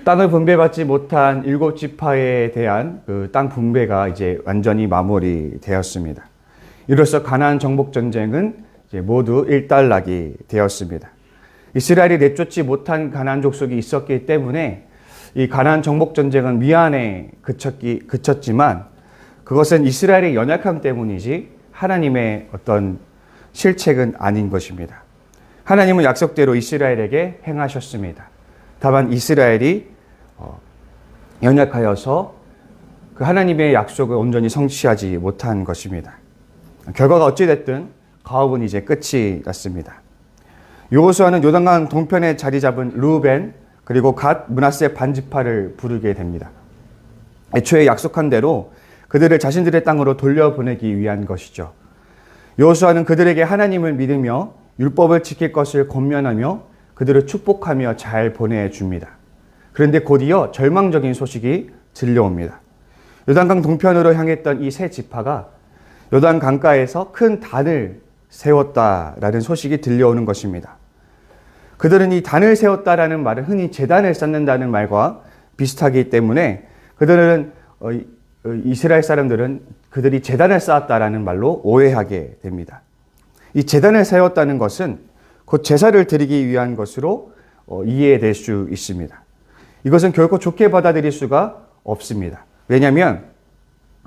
땅을 분배받지 못한 7지파에 대한 그 땅 분배가 이제 완전히 마무리되었습니다. 이로써 가나안 정복 전쟁은 이제 모두 일단락이 되었습니다. 이스라엘이 내쫓지 못한 가나안 족속이 있었기 때문에 이 가나안 정복 전쟁은 미안에 그쳤지만 그것은 이스라엘의 연약함 때문이지 하나님의 어떤 실책은 아닌 것입니다. 하나님은 약속대로 이스라엘에게 행하셨습니다. 다만 이스라엘이 연약하여서 그 하나님의 약속을 온전히 성취하지 못한 것입니다. 결과가 어찌됐든 가업은 이제 끝이 났습니다. 여호수아는 요단강 동편에 자리 잡은 르우벤 그리고 갓 므낫세 반지파를 부르게 됩니다. 애초에 약속한 대로 그들을 자신들의 땅으로 돌려보내기 위한 것이죠. 여호수아는 그들에게 하나님을 믿으며 율법을 지킬 것을 권면하며 그들을 축복하며 잘 보내줍니다. 그런데 곧이어 절망적인 소식이 들려옵니다. 요단강 동편으로 향했던 이 세 지파가 요단 강가에서 큰 단을 세웠다라는 소식이 들려오는 것입니다. 그들은 이 단을 세웠다라는 말은 흔히 제단을 쌓는다는 말과 비슷하기 때문에 그들은 이스라엘 사람들은 그들이 제단을 쌓았다라는 말로 오해하게 됩니다. 이 제단을 세웠다는 것은 곧 제사를 드리기 위한 것으로 이해될 수 있습니다. 이것은 결코 좋게 받아들일 수가 없습니다. 왜냐하면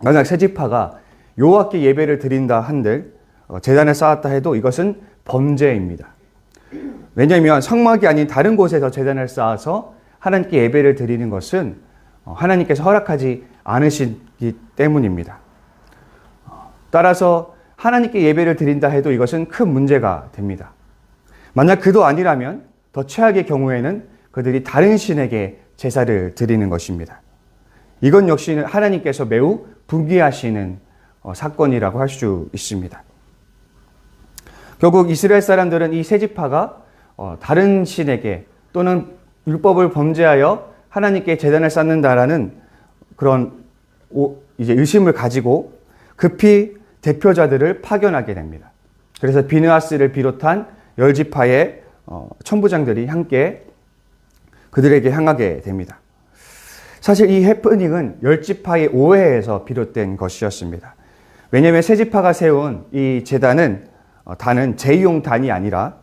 만약 세 지파가 여호와께 예배를 드린다 한들 제단을 쌓았다 해도 이것은 범죄입니다. 왜냐하면 성막이 아닌 다른 곳에서 제단을 쌓아서 하나님께 예배를 드리는 것은 하나님께서 허락하지 않으시기 때문입니다. 따라서 하나님께 예배를 드린다 해도 이것은 큰 문제가 됩니다. 만약 그도 아니라면 더 최악의 경우에는 그들이 다른 신에게 제사를 드리는 것입니다. 이건 역시 하나님께서 매우 분개하시는 사건이라고 할 수 있습니다. 결국 이스라엘 사람들은 이 세 지파가 다른 신에게 또는 율법을 범죄하여 하나님께 제단을 쌓는다라는 그런 이제 의심을 가지고 급히 대표자들을 파견하게 됩니다. 그래서 비느하스를 비롯한 10지파의 천부장들이 함께 그들에게 향하게 됩니다. 사실 이 해프닝은 10지파의 오해에서 비롯된 것이었습니다. 왜냐하면 세 지파가 세운 이 제단은 단은 제용 단이 아니라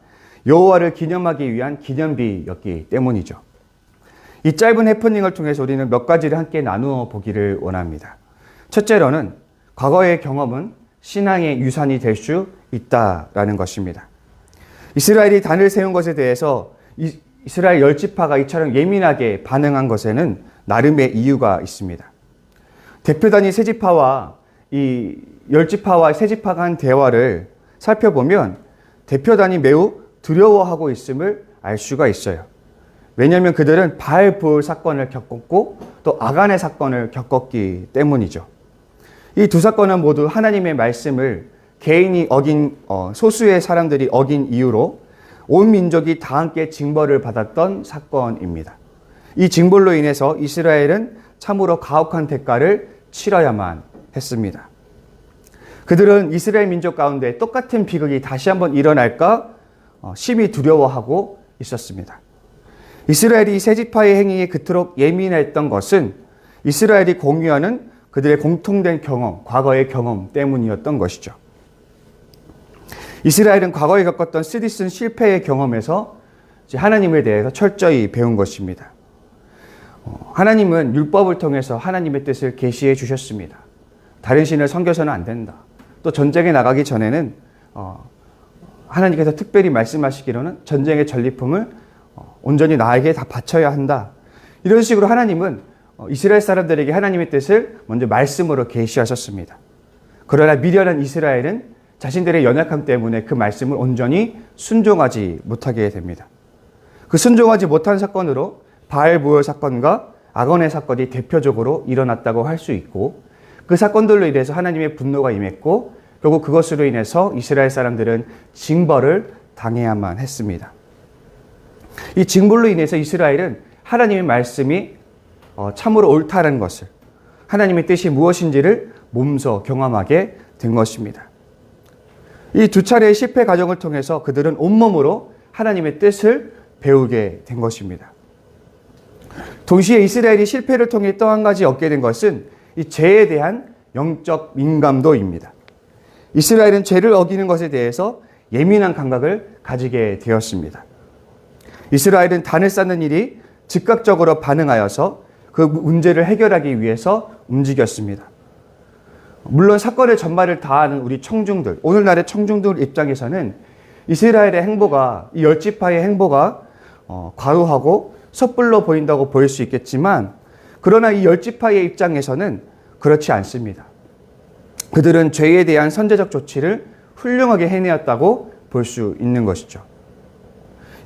여호와를 기념하기 위한 기념비였기 때문이죠. 이 짧은 해프닝을 통해서 우리는 몇 가지를 함께 나누어 보기를 원합니다. 첫째로는 과거의 경험은 신앙의 유산이 될 수 있다라는 것입니다. 이스라엘이 단을 세운 것에 대해서 이스라엘 10지파가 이처럼 예민하게 반응한 것에는 나름의 이유가 있습니다. 대표단이 세 지파와 이 10지파와 세 지파가 한 대화를 살펴보면 대표단이 매우 두려워하고 있음을 알 수가 있어요. 왜냐하면 그들은 바알브올 사건을 겪었고 또 아간의 사건을 겪었기 때문이죠. 이 두 사건은 모두 하나님의 말씀을 개인이 어긴 소수의 사람들이 어긴 이유로 온 민족이 다 함께 징벌을 받았던 사건입니다. 이 징벌로 인해서 이스라엘은 참으로 가혹한 대가를 치러야만 했습니다. 그들은 이스라엘 민족 가운데 똑같은 비극이 다시 한번 일어날까 심히 두려워하고 있었습니다. 이스라엘이 세 지파의 행위에 그토록 예민했던 것은 이스라엘이 공유하는 그들의 공통된 경험, 과거의 경험 때문이었던 것이죠. 이스라엘은 과거에 겪었던 쓰디쓴 실패의 경험에서 하나님에 대해서 철저히 배운 것입니다. 하나님은 율법을 통해서 하나님의 뜻을 계시해 주셨습니다. 다른 신을 섬겨서는 안 된다. 또 전쟁에 나가기 전에는 하나님께서 특별히 말씀하시기로는 전쟁의 전리품을 온전히 나에게 다 바쳐야 한다. 이런 식으로 하나님은 이스라엘 사람들에게 하나님의 뜻을 먼저 말씀으로 계시하셨습니다. 그러나 미련한 이스라엘은 자신들의 연약함 때문에 그 말씀을 온전히 순종하지 못하게 됩니다. 그 순종하지 못한 사건으로 바알브올 사건과 아건의 사건이 대표적으로 일어났다고 할 수 있고 그 사건들로 인해서 하나님의 분노가 임했고 결국 그것으로 인해서 이스라엘 사람들은 징벌을 당해야만 했습니다. 이 징벌로 인해서 이스라엘은 하나님의 말씀이 참으로 옳다는 것을 하나님의 뜻이 무엇인지를 몸소 경험하게 된 것입니다. 이 두 차례의 실패 과정을 통해서 그들은 온몸으로 하나님의 뜻을 배우게 된 것입니다. 동시에 이스라엘이 실패를 통해 또 한 가지 얻게 된 것은 이 죄에 대한 영적 민감도입니다. 이스라엘은 죄를 어기는 것에 대해서 예민한 감각을 가지게 되었습니다. 이스라엘은 단을 쌓는 일이 즉각적으로 반응하여서 그 문제를 해결하기 위해서 움직였습니다. 물론 사건의 전말을 다 아는 우리 청중들, 오늘날의 청중들 입장에서는 이스라엘의 행보가, 이 열지파의 행보가 과도하고 섣불러 보인다고 보일 수 있겠지만, 그러나 이 열지파의 입장에서는 그렇지 않습니다. 그들은 죄에 대한 선제적 조치를 훌륭하게 해내었다고 볼 수 있는 것이죠.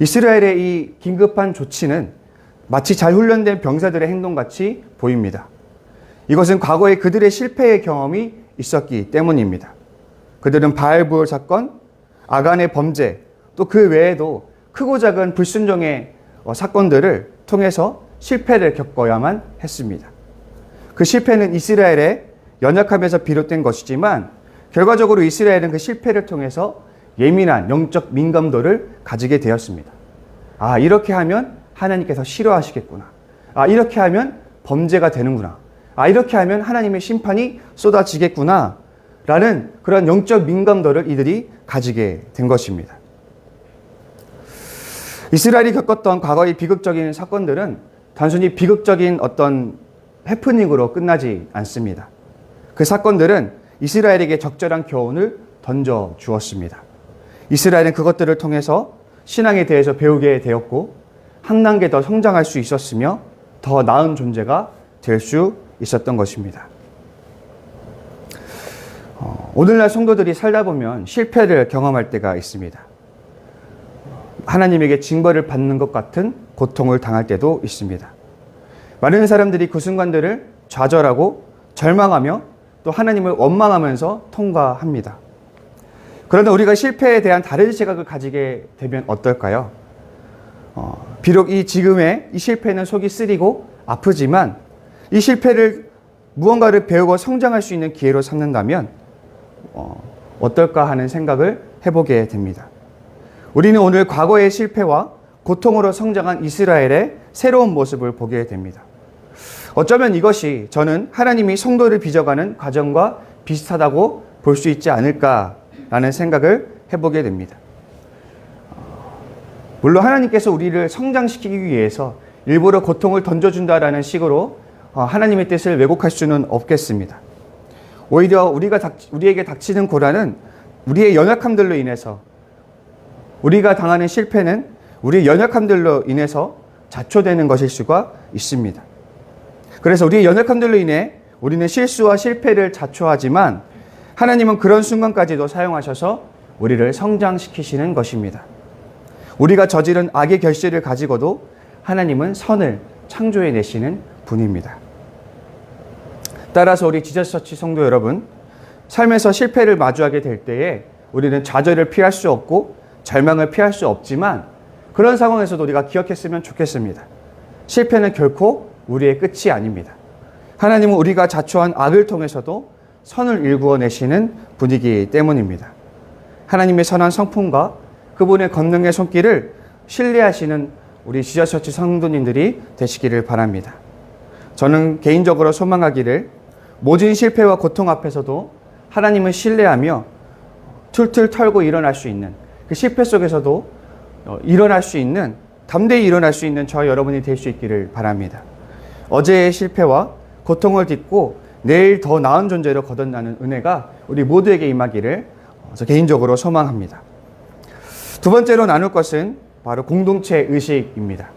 이스라엘의 이 긴급한 조치는 마치 잘 훈련된 병사들의 행동같이 보입니다. 이것은 과거에 그들의 실패의 경험이 있었기 때문입니다. 그들은 바알부올 사건, 아간의 범죄, 또 그 외에도 크고 작은 불순종의 사건들을 통해서 실패를 겪어야만 했습니다. 그 실패는 이스라엘의 연약함에서 비롯된 것이지만 결과적으로 이스라엘은 그 실패를 통해서 예민한 영적 민감도를 가지게 되었습니다. 아, 이렇게 하면 하나님께서 싫어하시겠구나. 아, 이렇게 하면 범죄가 되는구나. 아, 이렇게 하면 하나님의 심판이 쏟아지겠구나. 라는 그런 영적 민감도를 이들이 가지게 된 것입니다. 이스라엘이 겪었던 과거의 비극적인 사건들은 단순히 비극적인 어떤 해프닝으로 끝나지 않습니다. 그 사건들은 이스라엘에게 적절한 교훈을 던져 주었습니다. 이스라엘은 그것들을 통해서 신앙에 대해서 배우게 되었고 한 단계 더 성장할 수 있었으며 더 나은 존재가 될 수 있었던 것입니다. 오늘날 성도들이 살다 보면 실패를 경험할 때가 있습니다. 하나님에게 징벌을 받는 것 같은 고통을 당할 때도 있습니다. 많은 사람들이 그 순간들을 좌절하고 절망하며 또 하나님을 원망하면서 통과합니다. 그런데 우리가 실패에 대한 다른 시각을 가지게 되면 어떨까요? 비록 이 지금의 이 실패는 속이 쓰리고 아프지만 이 실패를 무언가를 배우고 성장할 수 있는 기회로 삼는다면 어떨까 하는 생각을 해보게 됩니다. 우리는 오늘 과거의 실패와 고통으로 성장한 이스라엘의 새로운 모습을 보게 됩니다. 어쩌면 이것이 저는 하나님이 성도를 빚어가는 과정과 비슷하다고 볼 수 있지 않을까라는 생각을 해보게 됩니다. 물론 하나님께서 우리를 성장시키기 위해서 일부러 고통을 던져준다라는 식으로 하나님의 뜻을 왜곡할 수는 없겠습니다. 오히려 우리에게 닥치는 고난은 우리의 연약함들로 인해서, 우리가 당하는 실패는 우리의 연약함들로 인해서 자초되는 것일 수가 있습니다. 그래서 우리의 연약함들로 인해 우리는 실수와 실패를 자초하지만 하나님은 그런 순간까지도 사용하셔서 우리를 성장시키시는 것입니다. 우리가 저지른 악의 결실을 가지고도 하나님은 선을 창조해내시는 분입니다. 따라서 우리 지저스처치 성도 여러분, 삶에서 실패를 마주하게 될 때에 우리는 좌절을 피할 수 없고 절망을 피할 수 없지만 그런 상황에서도 우리가 기억했으면 좋겠습니다. 실패는 결코 우리의 끝이 아닙니다. 하나님은 우리가 자초한 악을 통해서도 선을 일구어내시는 분이기 때문입니다. 하나님의 선한 성품과 그분의 권능의 손길을 신뢰하시는 우리 지저스처치 성도님들이 되시기를 바랍니다. 저는 개인적으로 소망하기를 모진 실패와 고통 앞에서도 하나님을 신뢰하며 툴툴 털고 일어날 수 있는, 그 실패 속에서도 일어날 수 있는, 담대히 일어날 수 있는 저 여러분이 될 수 있기를 바랍니다. 어제의 실패와 고통을 딛고 내일 더 나은 존재로 거듭나는 은혜가 우리 모두에게 임하기를 저 개인적으로 소망합니다. 두 번째로 나눌 것은 바로 공동체 의식입니다.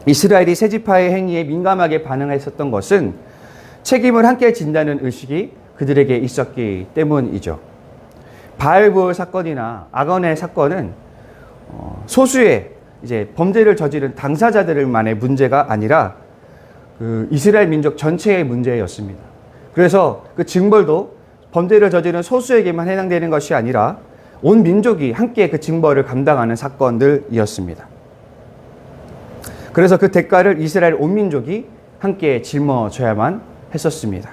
이스라엘이 세 지파의 행위에 민감하게 반응했었던 것은 책임을 함께 진다는 의식이 그들에게 있었기 때문이죠. 바알부올 사건이나 아간의 사건은 소수의 이제 범죄를 저지른 당사자들만의 문제가 아니라 그 이스라엘 민족 전체의 문제였습니다. 그래서 그 징벌도 범죄를 저지른 소수에게만 해당되는 것이 아니라 온 민족이 함께 그 징벌을 감당하는 사건들이었습니다. 그래서 그 대가를 이스라엘 온 민족이 함께 짊어져야만 했었습니다.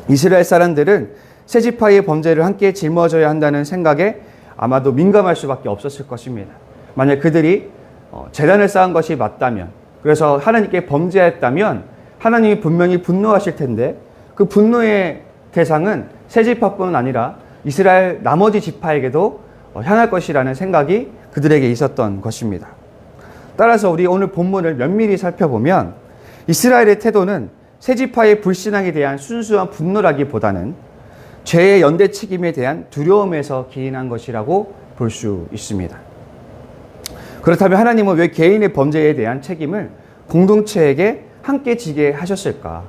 이스라엘 사람들은 세 지파의 범죄를 함께 짊어져야 한다는 생각에 아마도 민감할 수밖에 없었을 것입니다. 만약 그들이 재단을 쌓은 것이 맞다면, 그래서 하나님께 범죄했다면 하나님이 분명히 분노하실 텐데 그 분노의 대상은 세 지파뿐 아니라 이스라엘 나머지 지파에게도 향할 것이라는 생각이 그들에게 있었던 것입니다. 따라서 우리 오늘 본문을 면밀히 살펴보면 이스라엘의 태도는 세 지파의 불신앙에 대한 순수한 분노라기보다는 죄의 연대 책임에 대한 두려움에서 기인한 것이라고 볼 수 있습니다. 그렇다면 하나님은 왜 개인의 범죄에 대한 책임을 공동체에게 함께 지게 하셨을까?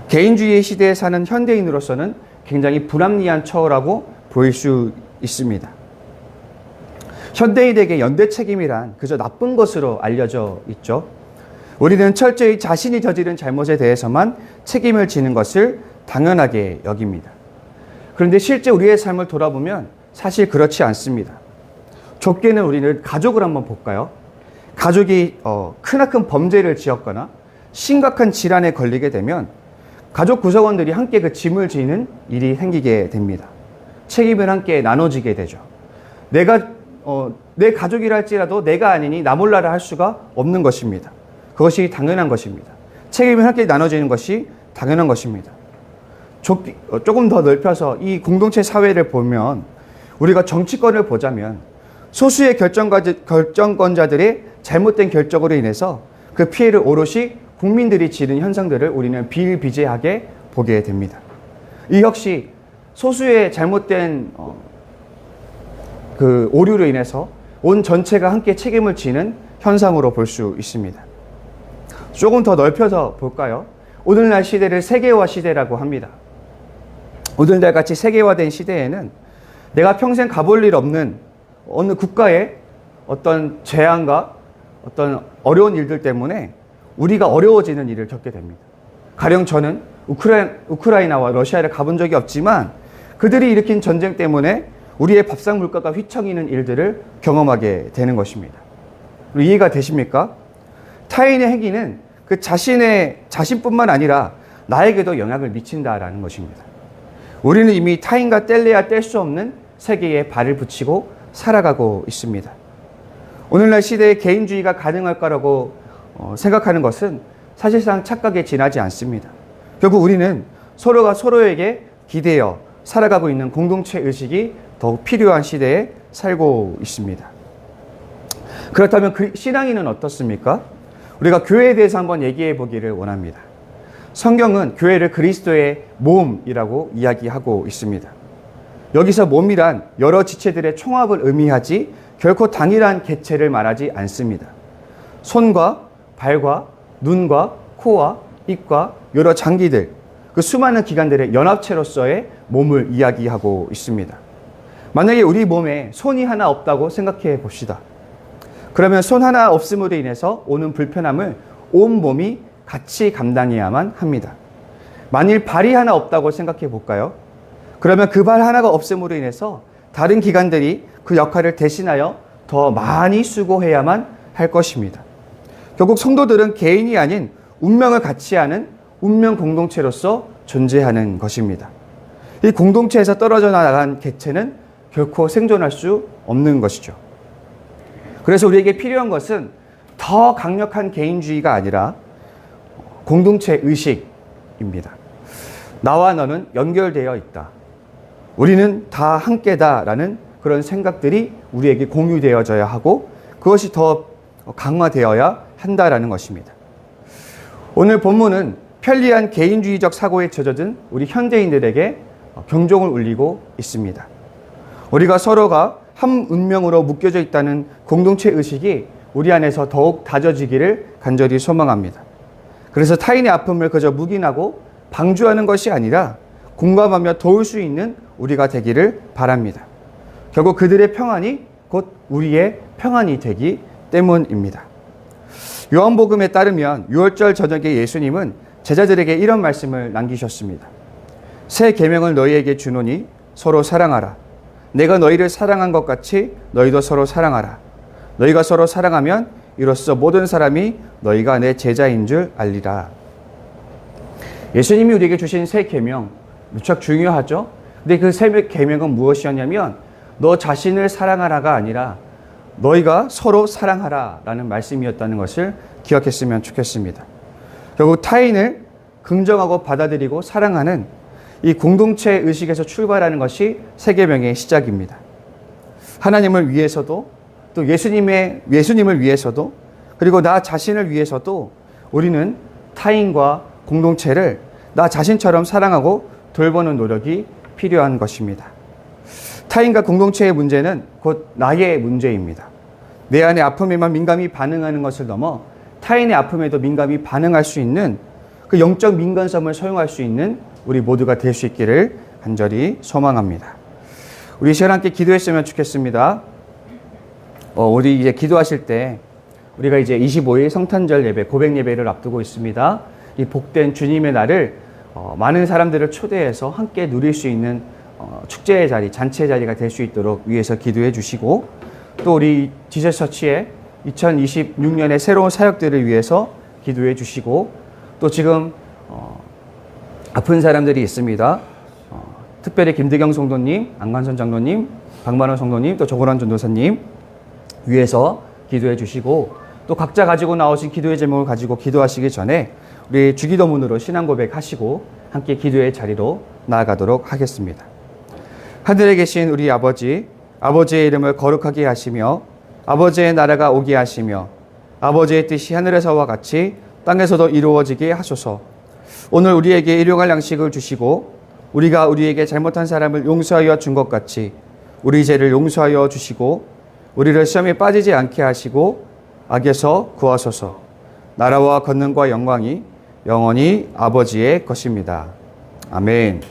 개인주의 시대에 사는 현대인으로서는 굉장히 불합리한 처우라고 보일 수 있습니다. 현대인에게 연대 책임이란 그저 나쁜 것으로 알려져 있죠. 우리는 철저히 자신이 저지른 잘못에 대해서만 책임을 지는 것을 당연하게 여깁니다. 그런데 실제 우리의 삶을 돌아보면 사실 그렇지 않습니다. 좁게는 우리는 가족을 한번 볼까요? 가족이 크나큰 범죄를 지었거나 심각한 질환에 걸리게 되면 가족 구성원들이 함께 그 짐을 지는 일이 생기게 됩니다. 책임을 함께 나눠지게 되죠. 내 가족이라 할지라도 내가 아니니 나 몰라라 할 수가 없는 것입니다. 그것이 당연한 것입니다. 책임을 함께 나눠지는 것이 당연한 것입니다. 조금 더 넓혀서 이 공동체 사회를 보면 우리가 정치권을 보자면 소수의 결정권자들의 잘못된 결정으로 인해서 그 피해를 오롯이 국민들이 지는 현상들을 우리는 비일비재하게 보게 됩니다. 이 역시 소수의 잘못된 그 오류로 인해서 온 전체가 함께 책임을 지는 현상으로 볼 수 있습니다. 조금 더 넓혀서 볼까요? 오늘날 시대를 세계화 시대라고 합니다. 오늘날 같이 세계화된 시대에는 내가 평생 가볼 일 없는 어느 국가의 어떤 재앙과 어떤 어려운 일들 때문에 우리가 어려워지는 일을 겪게 됩니다. 가령 저는 우크라이나와 러시아를 가본 적이 없지만 그들이 일으킨 전쟁 때문에 우리의 밥상 물가가 휘청이는 일들을 경험하게 되는 것입니다. 이해가 되십니까? 타인의 행위는 그 자신뿐만 아니라 나에게도 영향을 미친다라는 것입니다. 우리는 이미 타인과 뗄래야 뗄 수 없는 세계에 발을 붙이고 살아가고 있습니다. 오늘날 시대에 개인주의가 가능할 거라고 생각하는 것은 사실상 착각에 지나지 않습니다. 결국 우리는 서로가 서로에게 기대어 살아가고 있는 공동체 의식이 더욱 필요한 시대에 살고 있습니다. 그렇다면 그 신앙인은 어떻습니까? 우리가 교회에 대해서 한번 얘기해 보기를 원합니다. 성경은 교회를 그리스도의 몸이라고 이야기하고 있습니다. 여기서 몸이란 여러 지체들의 총합을 의미하지 결코 단일한 개체를 말하지 않습니다. 손과 발과 눈과 코와 입과 여러 장기들, 그 수많은 기관들의 연합체로서의 몸을 이야기하고 있습니다. 만약에 우리 몸에 손이 하나 없다고 생각해 봅시다. 그러면 손 하나 없음으로 인해서 오는 불편함을 온 몸이 같이 감당해야만 합니다. 만일 발이 하나 없다고 생각해 볼까요? 그러면 그 발 하나가 없음으로 인해서 다른 기관들이 그 역할을 대신하여 더 많이 수고해야만 할 것입니다. 결국 성도들은 개인이 아닌 운명을 같이 하는 운명 공동체로서 존재하는 것입니다. 이 공동체에서 떨어져 나간 개체는 결코 생존할 수 없는 것이죠. 그래서 우리에게 필요한 것은 더 강력한 개인주의가 아니라 공동체 의식입니다. 나와 너는 연결되어 있다. 우리는 다 함께다라는 그런 생각들이 우리에게 공유되어져야 하고 그것이 더 강화되어야 한다라는 것입니다. 오늘 본문은 편리한 개인주의적 사고에 젖어든 우리 현대인들에게 경종을 울리고 있습니다. 우리가 서로가 한 운명으로 묶여져 있다는 공동체 의식이 우리 안에서 더욱 다져지기를 간절히 소망합니다. 그래서 타인의 아픔을 그저 묵인하고 방주하는 것이 아니라 공감하며 도울 수 있는 우리가 되기를 바랍니다. 결국 그들의 평안이 곧 우리의 평안이 되기 때문입니다. 요한복음에 따르면 6월절 저녁에 예수님은 제자들에게 이런 말씀을 남기셨습니다. 새 계명을 너희에게 주노니 서로 사랑하라. 내가 너희를 사랑한 것 같이 너희도 서로 사랑하라. 너희가 서로 사랑하면 이로써 모든 사람이 너희가 내 제자인 줄 알리라. 예수님이 우리에게 주신 새 계명 무척 중요하죠. 근데 그 새 계명은 무엇이었냐면 너 자신을 사랑하라가 아니라 너희가 서로 사랑하라 라는 말씀이었다는 것을 기억했으면 좋겠습니다. 결국 타인을 긍정하고 받아들이고 사랑하는 이 공동체 의식에서 출발하는 것이 세계명의 시작입니다. 하나님을 위해서도 또 예수님을 위해서도 그리고 나 자신을 위해서도 우리는 타인과 공동체를 나 자신처럼 사랑하고 돌보는 노력이 필요한 것입니다. 타인과 공동체의 문제는 곧 나의 문제입니다. 내 안의 아픔에만 민감히 반응하는 것을 넘어 타인의 아픔에도 민감히 반응할 수 있는 그 영적 민감성을 소용할 수 있는 우리 모두가 될 수 있기를 간절히 소망합니다. 우리 시간 함께 기도했으면 좋겠습니다. 우리 이제 기도하실 때 우리가 이제 25일 성탄절 예배, 고백 예배를 앞두고 있습니다. 이 복된 주님의 날을 많은 사람들을 초대해서 함께 누릴 수 있는 축제의 자리, 잔치의 자리가 될 수 있도록 위해서 기도해 주시고 또 우리 지저처치의 2026년의 새로운 사역들을 위해서 기도해 주시고 또 지금 아픈 사람들이 있습니다. 특별히 김대경 성도님, 안관선 장로님, 박만원 성도님, 또 조건환 전도사님 위해서 기도해 주시고 또 각자 가지고 나오신 기도의 제목을 가지고 기도하시기 전에 우리 주기도문으로 신앙 고백하시고 함께 기도의 자리로 나아가도록 하겠습니다. 하늘에 계신 우리 아버지, 아버지의 이름을 거룩하게 하시며 아버지의 나라가 오게 하시며 아버지의 뜻이 하늘에서와 같이 땅에서도 이루어지게 하소서. 오늘 우리에게 일용할 양식을 주시고 우리가 우리에게 잘못한 사람을 용서하여 준 것 같이 우리 죄를 용서하여 주시고 우리를 시험에 빠지지 않게 하시고 악에서 구하소서. 나라와 권능과 영광이 영원히 아버지의 것입니다. 아멘.